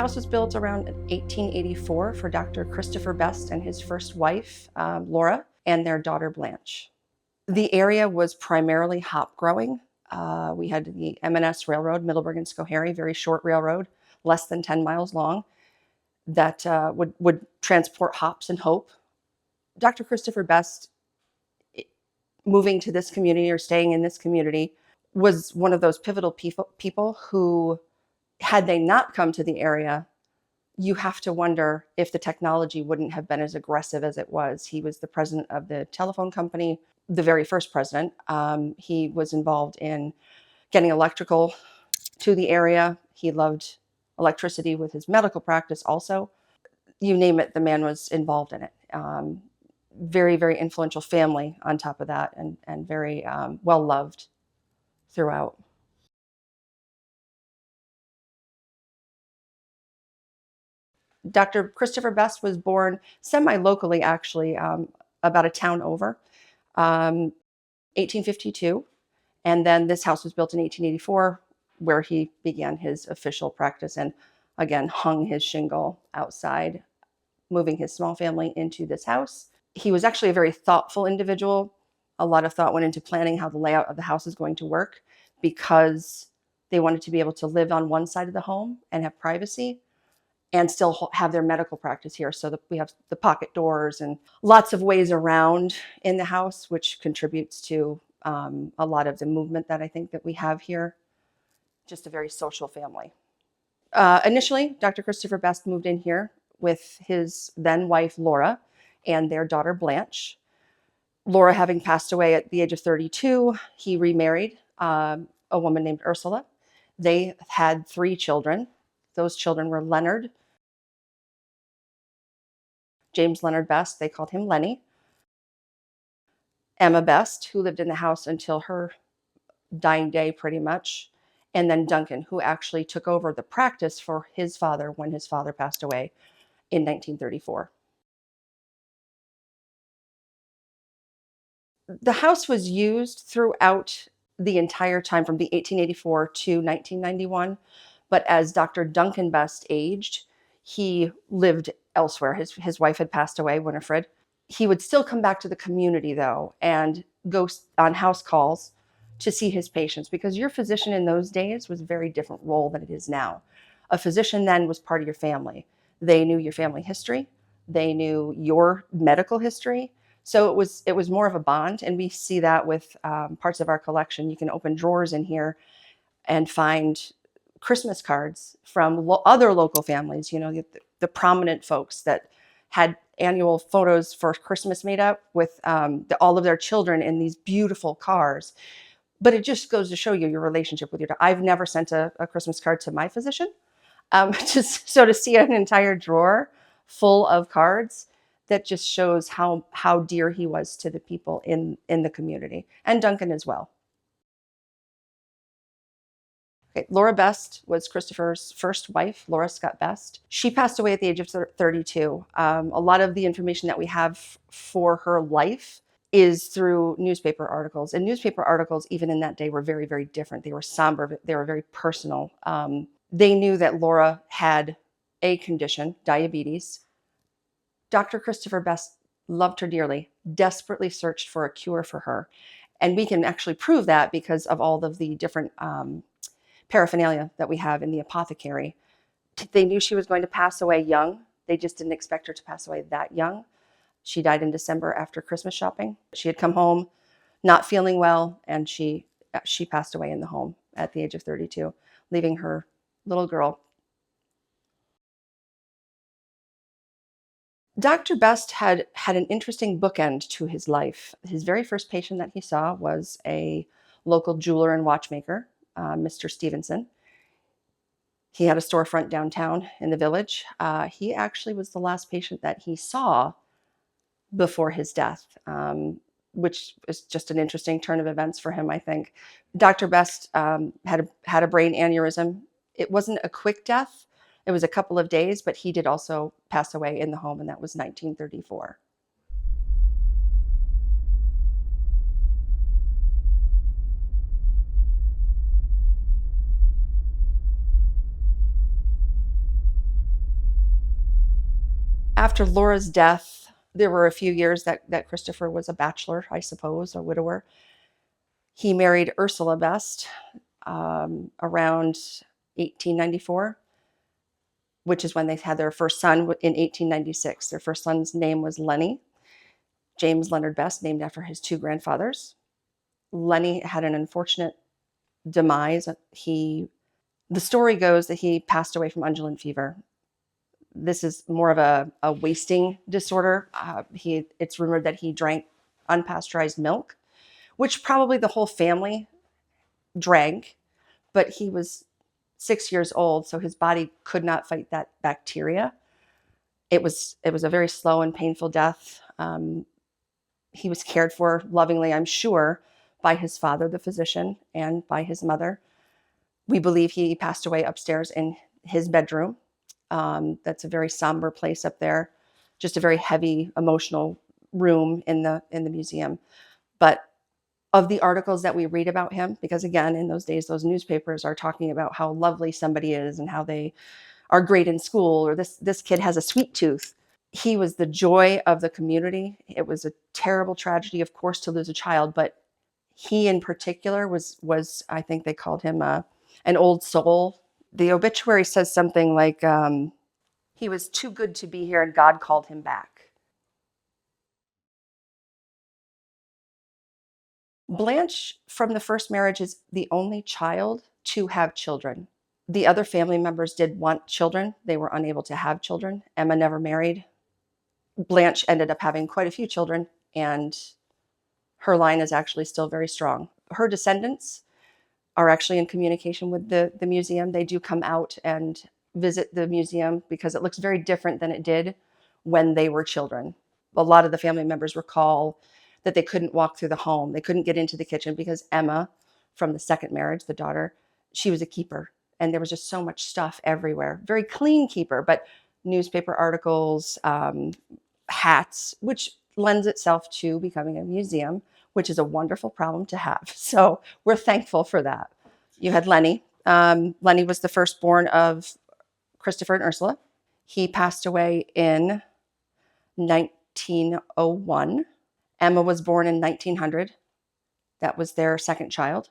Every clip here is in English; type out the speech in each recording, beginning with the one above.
house was built around 1884 for Dr. Christopher Best and his first wife, Laura, and their daughter, Blanche. The area was primarily hop growing. We had the M&S Railroad, Middleburgh and Schoharie, very short railroad, less than 10 miles long, that would transport hops and hope. Dr. Christopher Best, moving to this community or staying in this community, was one of those pivotal people who, had they not come to the area, you have to wonder if the technology wouldn't have been as aggressive as it was. He was the president of the telephone company, the very first president. He was involved in getting electrical to the area. He loved electricity with his medical practice also. You name it, the man was involved in it. Very, very influential family on top of that, and very well loved throughout. Dr. Christopher Best was born semi-locally, actually, about a town over, 1852. And then this house was built in 1884, where he began his official practice and, again, hung his shingle outside, moving his small family into this house. He was actually a very thoughtful individual. A lot of thought went into planning how the layout of the house is going to work, because they wanted to be able to live on one side of the home and have privacy, and still have their medical practice here. So that we have the pocket doors and lots of ways around in the house, which contributes to a lot of the movement that I think that we have here. Just a very social family. Initially, Dr. Christopher Best moved in here with his then wife, Laura, and their daughter, Blanche. Laura having passed away at the age of 32, he remarried a woman named Ursula. They had 3 children. Those children were Leonard, James Leonard Best, they called him Lenny; Emma Best, who lived in the house until her dying day pretty much; and then Duncan, who actually took over the practice for his father when his father passed away in 1934. The house was used throughout the entire time from the 1884 to 1991, but as Dr. Duncan Best aged, he lived elsewhere. His wife had passed away, Winifred. He would still come back to the community, though, and go on house calls to see his patients, because your physician in those days was a very different role than it is now. A physician then was part of your family. They knew your family history. They knew your medical history. So it was more of a bond, and we see that with parts of our collection. You can open drawers in here and find Christmas cards from other local families, the prominent folks that had annual photos for Christmas made up with all of their children in these beautiful cars. But it just goes to show you your relationship with your doctor. I've never sent a Christmas card to my physician. Just so to see an entire drawer full of cards, that just shows how dear he was to the people in the community, and Duncan as well. Okay, Laura Best was Christopher's first wife, Laura Scott Best. She passed away at the age of 32. A lot of the information that we have for her life is through newspaper articles. And newspaper articles, even in that day, were very, very different. They were somber. They were very personal. They knew that Laura had a condition, diabetes. Dr. Christopher Best loved her dearly, desperately searched for a cure for her. And we can actually prove that because of all of the different paraphernalia that we have in the apothecary. They knew she was going to pass away young. They just didn't expect her to pass away that young. She died in December after Christmas shopping. She had come home not feeling well, and she passed away in the home at the age of 32, leaving her little girl. Dr. Best had an interesting bookend to his life. His very first patient that he saw was a local jeweler and watchmaker, Mr. Stevenson. He had a storefront downtown in the village. He actually was the last patient that he saw before his death, which is just an interesting turn of events for him, I think. Dr. Best had a brain aneurysm. It wasn't a quick death. It was a couple of days, but he did also pass away in the home, and that was 1934. After Laura's death, there were a few years that Christopher was a bachelor, I suppose, a widower. He married Ursula Best around 1894, which is when they had their first son in 1896. Their first son's name was Lenny, James Leonard Best, named after his two grandfathers. Lenny had an unfortunate demise. The story goes that he passed away from undulant fever. This is more of a wasting disorder. It's rumored that he drank unpasteurized milk, which probably the whole family drank, but he was 6 years old, so his body could not fight that bacteria. It was a very slow and painful death. He was cared for lovingly, I'm sure, by his father, the physician, and by his mother. We believe he passed away upstairs in his bedroom. That's a very somber place up there, just a very heavy, emotional room in the museum. But of the articles that we read about him, because again, in those days, those newspapers are talking about how lovely somebody is and how they are great in school, or this kid has a sweet tooth. He was the joy of the community. It was a terrible tragedy, of course, to lose a child, but he in particular was I think they called him an old soul. The obituary says something like, he was too good to be here and God called him back. Blanche from the first marriage is the only child to have children. The other family members did want children. They were unable to have children. Emma never married. Blanche ended up having quite a few children, and her line is actually still very strong. Her descendants are actually in communication with the museum. They do come out and visit the museum because it looks very different than it did when they were children. A lot of the family members recall that they couldn't walk through the home. They couldn't get into the kitchen because Emma, from the second marriage, the daughter, she was a keeper. And there was just so much stuff everywhere. Very clean keeper, but newspaper articles, hats, which lends itself to becoming a museum, which is a wonderful problem to have. So we're thankful for that. You had Lenny. Lenny was the firstborn of Christopher and Ursula. He passed away in 1901. Emma was born in 1900. That was their second child,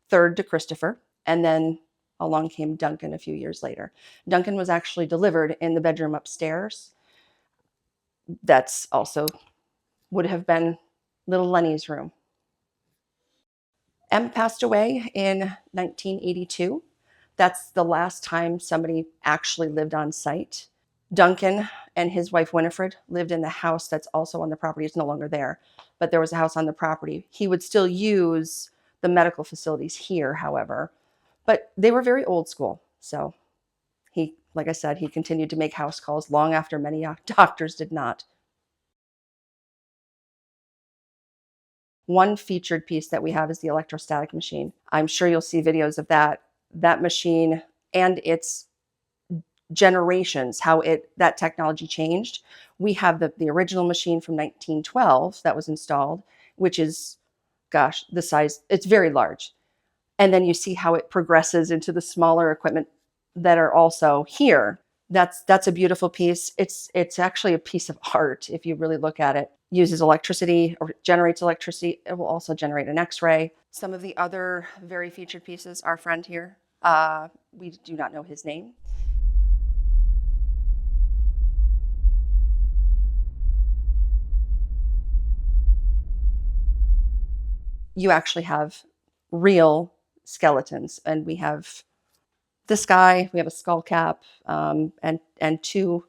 third to Christopher. And then along came Duncan a few years later. Duncan was actually delivered in the bedroom upstairs. That's also would have been little Lenny's room. Emma passed away in 1982. That's the last time somebody actually lived on site. Duncan and his wife Winifred lived in the house that's also on the property. It's no longer there, but there was a house on the property. He would still use the medical facilities here, however, but they were very old school. So he, like I said, he continued to make house calls long after many doctors did not. One featured piece that we have is the electrostatic machine. I'm sure you'll see videos of that machine and its generations, how that technology changed. We have the original machine from 1912 that was installed, which is, gosh, the size, it's very large. And then you see how it progresses into the smaller equipment that are also here. That's a beautiful piece. It's actually a piece of art if you really look at it. Uses electricity or generates electricity. It will also generate an X-ray. Some of the other very featured pieces, our friend here, we do not know his name. You actually have real skeletons, and we have this guy, we have a skull cap, and two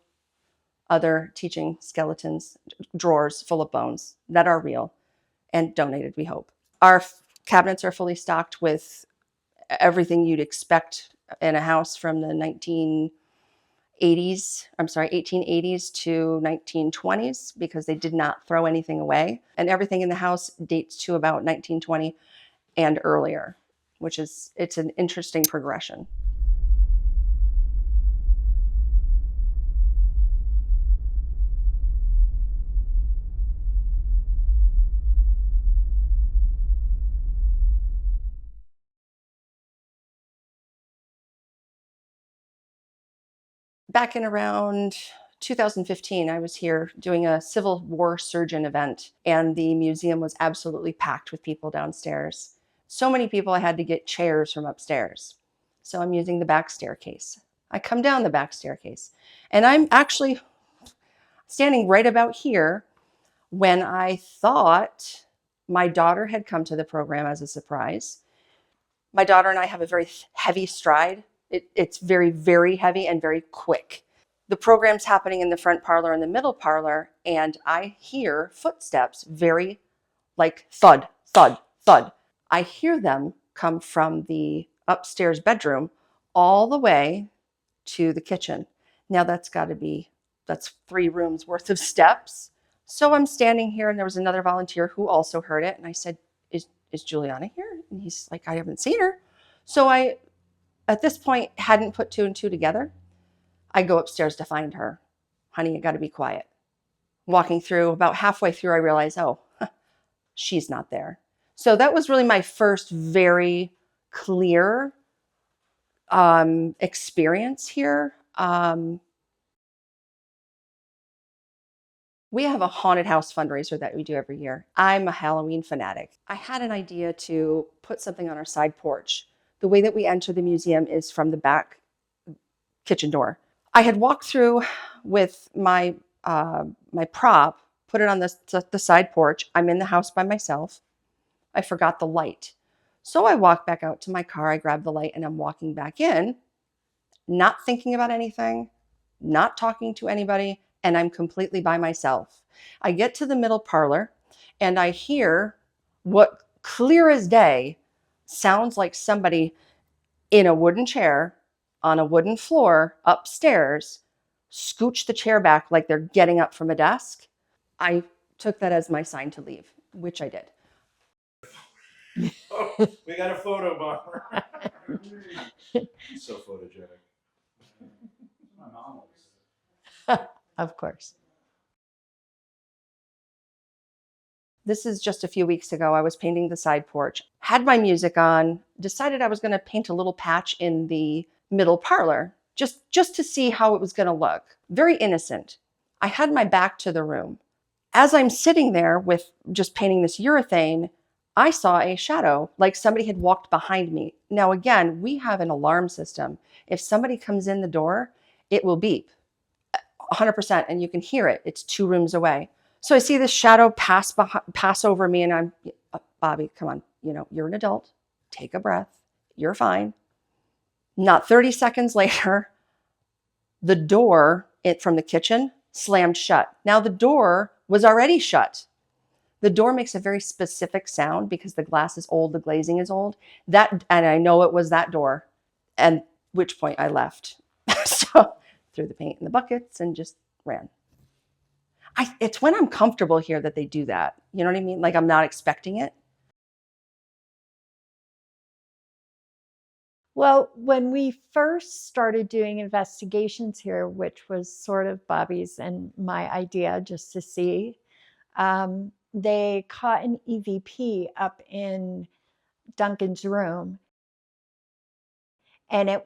other teaching skeletons, drawers full of bones that are real and donated, we hope. Our cabinets are fully stocked with everything you'd expect in a house from the 1880s to 1920s, because they did not throw anything away. And everything in the house dates to about 1920 and earlier, it's an interesting progression. Back in around 2015, I was here doing a Civil War surgeon event, and the museum was absolutely packed with people downstairs. So many people I had to get chairs from upstairs. So I'm using the back staircase. I come down the back staircase, and I'm actually standing right about here when I thought my daughter had come to the program as a surprise. My daughter and I have a very heavy stride. It's very, very heavy and very quick. The program's happening in the front parlor and the middle parlor, and I hear footsteps, very like thud, thud, thud. I hear them come from the upstairs bedroom all the way to the kitchen. Now that's 3 rooms worth of steps. So I'm standing here, and there was another volunteer who also heard it. And I said, is Juliana here? And he's like, I haven't seen her. So I, at this point, hadn't put 2 and 2 together. I go upstairs to find her. Honey, you got to be quiet. Walking through, about halfway through, I realize, oh, she's not there. So that was really my first very clear experience here. We have a haunted house fundraiser that we do every year. I'm a Halloween fanatic. I had an idea to put something on our side porch. The way that we enter the museum is from the back kitchen door. I had walked through with my my prop, put it on the side porch. I'm in the house by myself. I forgot the light. So I walk back out to my car, I grab the light, and I'm walking back in, not thinking about anything, not talking to anybody, and I'm completely by myself. I get to the middle parlor, and I hear what clear as day sounds like somebody in a wooden chair on a wooden floor upstairs scooch the chair back like they're getting up from a desk. I took that as my sign to leave, which I did. Oh, we got a photo bomber. So photogenic. Of course. This is just a few weeks ago. I was painting the side porch, had my music on, decided I was going to paint a little patch in the middle parlor, just to see how it was going to look. Very innocent. I had my back to the room. As I'm sitting there with just painting this urethane, I saw a shadow, like somebody had walked behind me. Now, again, we have an alarm system. If somebody comes in the door, it will beep 100%, and you can hear it. It's 2 rooms away. So I see this shadow pass over me, and I'm, Bobbi, come on, you're an adult. Take a breath. You're fine. Not 30 seconds later, the door from the kitchen slammed shut. Now the door was already shut. The door makes a very specific sound because the glass is old, the glazing is old. And I know it was that door. And which point I left. So threw the paint in the buckets and just ran. It's when I'm comfortable here that they do that. You know what I mean? Like I'm not expecting it. Well, when we first started doing investigations here, which was sort of Bobbi's and my idea just to see, they caught an EVP up in Duncan's room. And it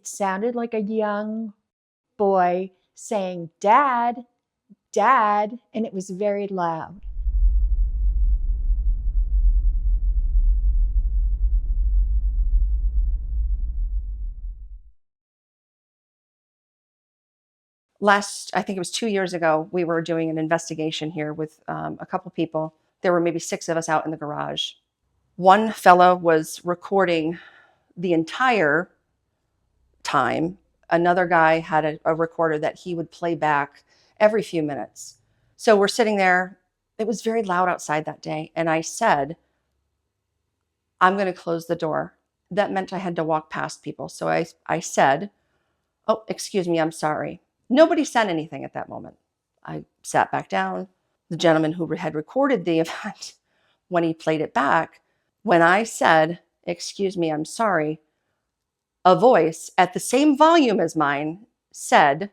sounded like a young boy saying, "Dad, Dad," and it was very loud. I think it was 2 years ago, we were doing an investigation here with a couple people. There were maybe 6 of us out in the garage. One fella was recording the entire time. Another guy had a recorder that he would play back every few minutes. So we're sitting there. It was very loud outside that day. And I said, I'm going to close the door. That meant I had to walk past people. So I said, oh, excuse me, I'm sorry. Nobody said anything at that moment. I sat back down. The gentleman who had recorded the event, when he played it back, when I said, excuse me, I'm sorry, a voice at the same volume as mine said,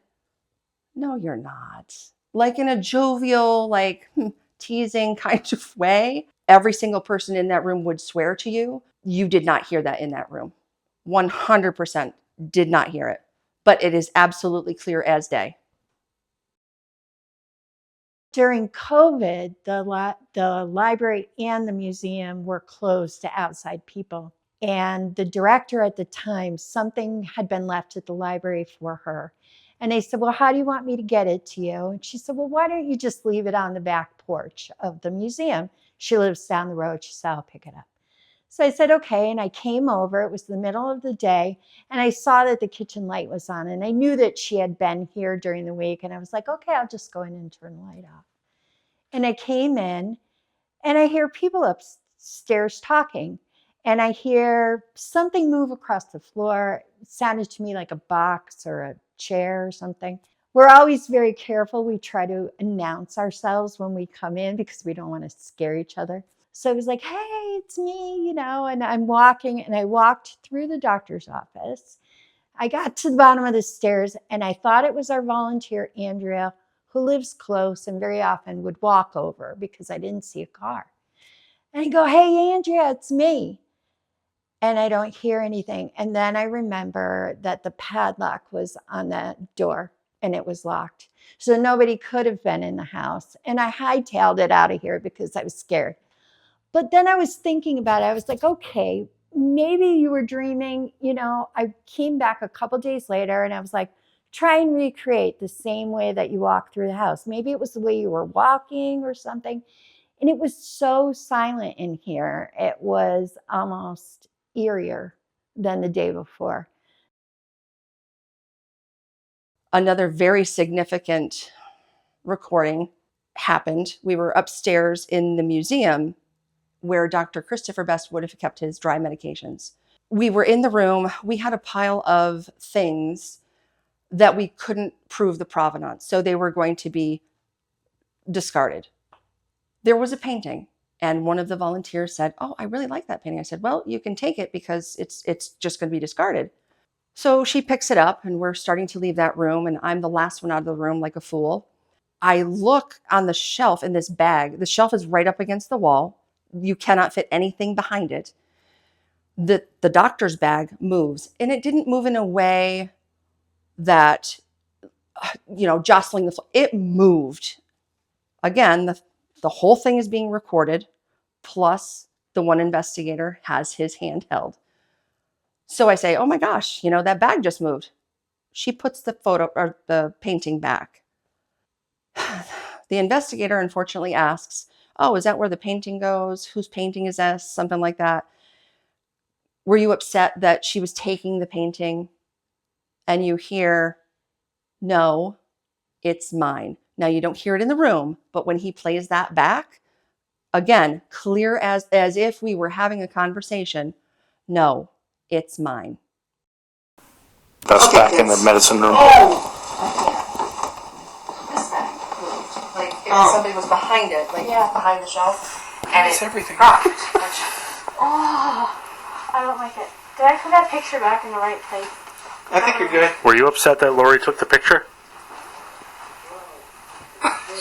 no, you're not. Like in a jovial, teasing kind of way. Every single person in that room would swear to you. You did not hear that in that room. 100% did not hear it. But it is absolutely clear as day. During COVID, the library and the museum were closed to outside people. And the director at the time, something had been left at the library for her. And they said, well, how do you want me to get it to you? And she said, well, why don't you just leave it on the back porch of the museum? She lives down the road. She said, I'll pick it up. So I said, okay. And I came over. It was the middle of the day. And I saw that the kitchen light was on. And I knew that she had been here during the week. And I was like, okay, I'll just go in and turn the light off. And I came in and I hear people upstairs talking. And I hear something move across the floor. It sounded to me like a box or a chair or something. We're always very careful. We try to announce ourselves when we come in because we don't want to scare each other. So I was like, hey, it's me, and I'm walking, and I walked through the doctor's office. I got to the bottom of the stairs, and I thought it was our volunteer, Andrea, who lives close and very often would walk over because I didn't see a car. And I go, hey, Andrea, it's me. And I don't hear anything. And then I remember that the padlock was on the door and it was locked. So nobody could have been in the house. And I hightailed it out of here because I was scared. But then I was thinking about it. I was like, okay, maybe you were dreaming. I came back a couple days later and I was like, try and recreate the same way that you walk through the house. Maybe it was the way you were walking or something. And it was so silent in here. It was almost eerier than the day before. Another very significant recording happened. We were upstairs in the museum where Dr. Christopher Best would have kept his dry medications. We were in the room. We had a pile of things that we couldn't prove the provenance, so they were going to be discarded. There was a painting, and one of the volunteers said, oh, I really like that painting. I said, well, you can take it because it's just going to be discarded. So she picks it up, and we're starting to leave that room, and I'm the last one out of the room like a fool. I look on the shelf in this bag. The shelf is right up against the wall. You cannot fit anything behind it. The doctor's bag moves, and it didn't move in a way that, jostling the floor. It moved. Again, the whole thing is being recorded, plus the one investigator has his hand held. So I say, oh my gosh, that bag just moved. She puts the photo or the painting back. The investigator unfortunately asks, oh, is that where the painting goes? Whose painting is this? Something like that. Were you upset that she was taking the painting? And you hear, no, it's mine. Now you don't hear it in the room, but when he plays that back, again, clear as if we were having a conversation, no, it's mine. That's okay, back in the medicine room. Oh! Like if somebody was behind it, behind the shelf. And it's everything. Oh, I don't like it. Did I put that picture back in the right place? I think you're good. Were you upset that Lori took the picture?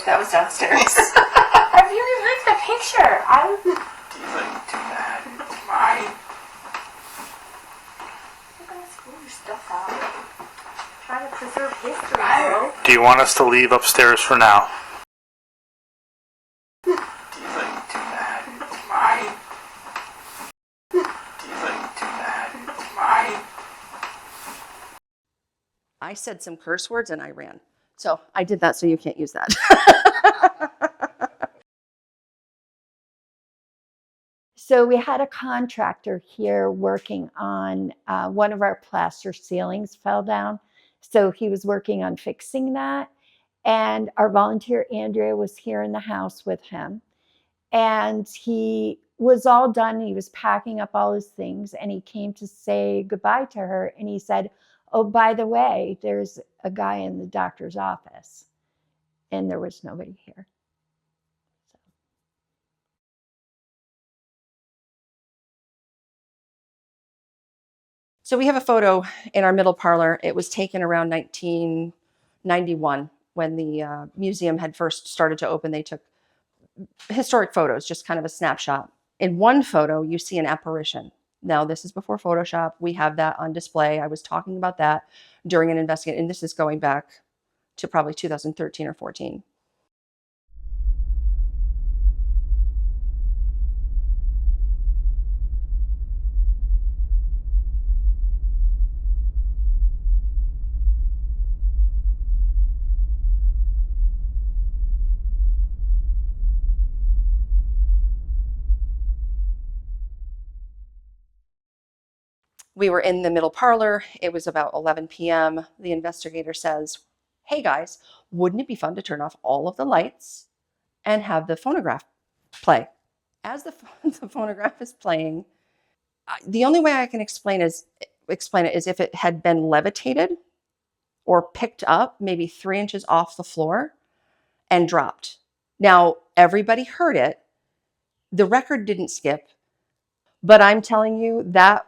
That was downstairs. I really like the picture. Do you think too bad? It's mine. You're gonna screw your stuff out. Trying to preserve history, bro. Do you want us to leave upstairs for now? Do you think too bad? It's mine. Do you think too bad? It's mine. I said some curse words and I ran. So I did that so you can't use that. So we had a contractor here working on one of our plaster ceilings fell down. So he was working on fixing that. And our volunteer, Andrea, was here in the house with him. And he was all done. He was packing up all his things and he came to say goodbye to her. And he said, oh, by the way, there's a guy in the doctor's office. And there was nobody here. So we have a photo in our middle parlor. It was taken around 1991 when the museum had first started to open. They took historic photos, just kind of a snapshot. In one photo, you see an apparition. Now, this is before Photoshop. We have that on display. I was talking about that during an investigation, and this is going back to probably 2013 or 14. We were in the middle parlor. It was about 11 p.m. The investigator says, "Hey guys, wouldn't it be fun to turn off all of the lights and have the phonograph play?" As the phonograph is playing, the only way I can explain it is if it had been levitated or picked up maybe 3 inches off the floor and dropped. Now, everybody heard it. The record didn't skip, but I'm telling you that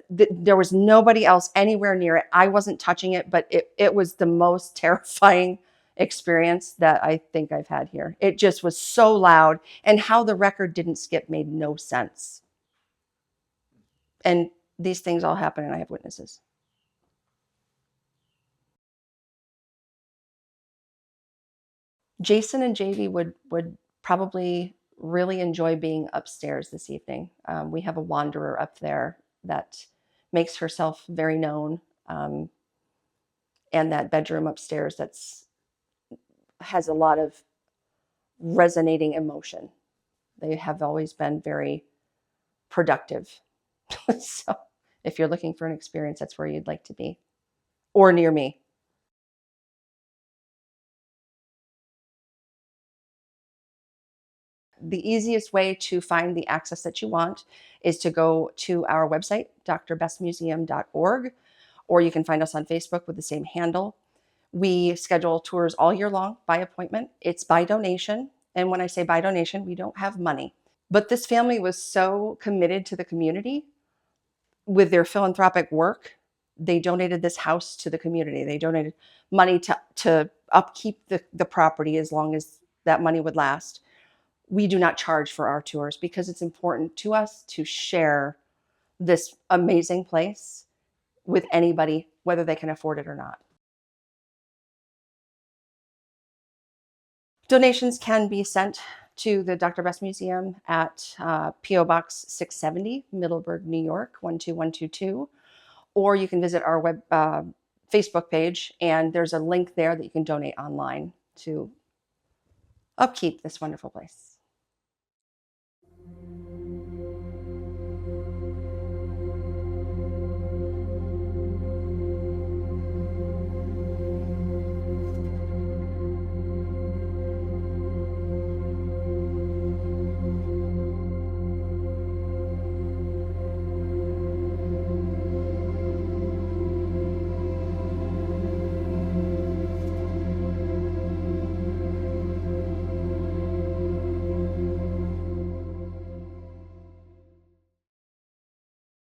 there was nobody else anywhere near it. I wasn't touching it, but it was the most terrifying experience that I think I've had here. It just was so loud, and how the record didn't skip made no sense. And these things all happen, and I have witnesses. Jason and JV would probably really enjoy being upstairs this evening. We have a wanderer up there that makes herself very known, and that bedroom upstairs has a lot of resonating emotion. They have always been very productive. So if you're looking for an experience, that's where you'd like to be, or near me. The easiest way to find the access that you want is to go to our website, drbestmuseum.org, or you can find us on Facebook with the same handle. We schedule tours all year long by appointment. It's by donation. And when I say by donation, we don't have money. But this family was so committed to the community with their philanthropic work. They donated this house to the community. They donated money to upkeep the property as long as that money would last. We do not charge for our tours because it's important to us to share this amazing place with anybody, whether they can afford it or not. Donations can be sent to the Dr. Best Museum at P.O. Box 670, Middleburgh, New York, 12122. Or you can visit our Facebook page, and there's a link there that you can donate online to upkeep this wonderful place.